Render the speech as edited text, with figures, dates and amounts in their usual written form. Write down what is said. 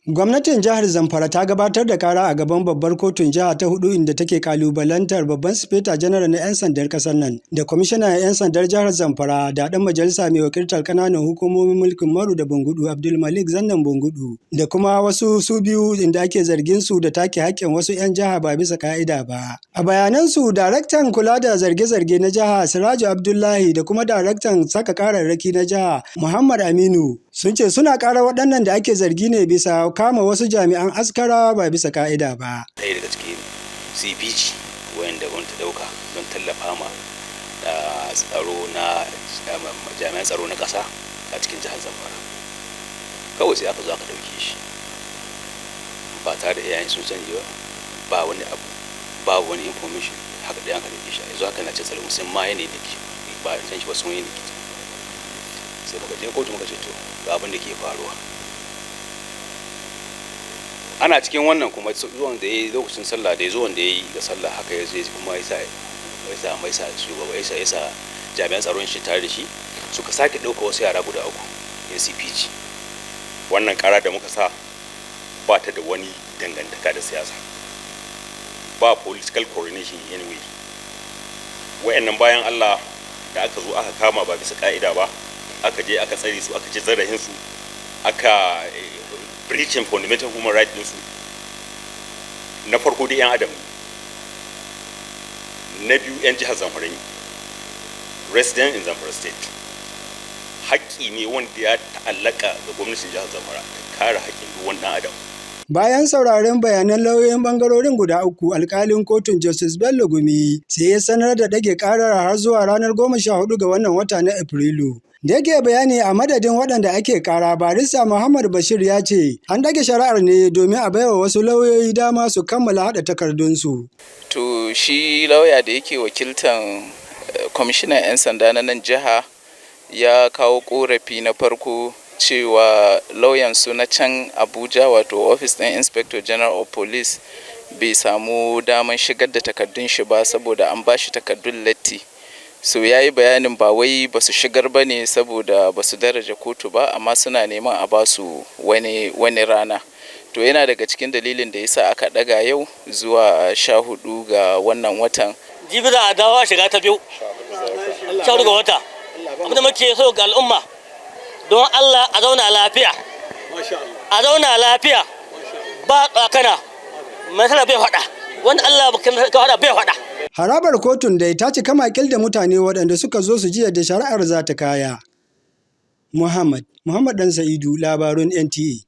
Gwamnatin jihar Zamfara ta gabatar da kara a gaban babbar kotun jiha ta hudu inda take kalubalantar babban sifeta janar na 'yan sandar kasar nan da kwamishinan 'yan sandar jihar Zamfara da dan majalisa mai wakiltar kananan hukumomin mulkin Maru da Bungudu Abdulmalik Zannan Bungudu da kuma wasu su biyu inda ake zargin su da take haƙƙin wasu 'yan jiha ba bisa ka'ida ba. A bayanan su daraktan kula da zarge-zarge na jiha Siraju Abdullahi da kuma daraktan saka kararraki na jiha Muhammad Aminu sun ce suna ƙara waɗannan da ake zargi ne bisa kama wasu jami'an askara ba bisa ka'ida ba. Ɗaya daga cikin CPG wanda gwamnati ɗauka don tallafa ma tsaro na jami'an tsaro na ƙasa a cikin jihar Zamfara. Kawai sai aka zo aka ɗauke shi ba tare da iyayen sun sani ba wani abu babu wani information haka ɗaya aka ɗauke shi yanzu haka na ce tsaro sun ma yanayi ne ba san shi ba sun yi ne sai muka je kotu muka ce to ga abin da ke faruwa. Ana cikin wannan kuma zuwan da ya yi lokacin sallah da zuwan da ya yi ga sallah haka ya zai kuma ya sa shugaba ya sa jami'an tsaron shi tare da shi suka sake ɗauka wasu yara guda uku CPG. Wannan ƙara da muka sa ba ta da wani dangantaka da siyasa, ba political coordination anyway. Wayannan bayan Allah da aka zo aka kama ba bisa ka'ida ba, aka je aka tsare su, aka ci zarafin su, aka breaching fundamental human rights ɗinsu. Na farko dai 'yan adam, na biyu 'yan jihar Zamfara ne, resident in Zamfara state. Haƙƙi ne wanda ya ta'allaka ga gwamnatin jihar Zamfara ta kare haƙƙin duk wani ɗan adam. Bayan sauraren bayanan lauyoyin bangarorin guda uku, alkalin kotun Justice Bello Gumi sai ya sanar da ɗage ƙarar har zuwa ranar 14 ga wannan wata na Afrilu. Da yake bayani a madadin waɗanda ake ƙara, barista Muhammad Bashir ya ce an ɗage shari'ar ne domin a baiwa wasu lauyoyi dama su kammala haɗa takardunsu. To shi lauya da yake wakiltan kwamishinan 'yan sanda na nan jiha ya kawo ƙorafi na farko cewa lauyansu na can Abuja wato office ɗin Inspector General of Police bai samu daman shigar da takardun shi ba saboda an ba shi takardun latti. So ya yi bayanin ba wai ba su shigar ba ne saboda ba su daraja kotu ba, amma suna neman a ba su wani rana. To yana daga cikin dalilin da yasa aka daga yau zuwa 14 ga wannan watan. Jibi za a dawo shiga ta biyu, 14 ga wata. Abinda muke so ga al'umma don Allah a zauna lafiya. A zauna lafiya ba tsakana, mai sana bai faɗa, wanda Allah ka faɗa bai faɗa. Harabar kotun dai ta cika makil da mutane waɗanda suka zo su ji yadda shari'ar za ta kaya. Muhammad Dan Sa'idu, labarun NTA.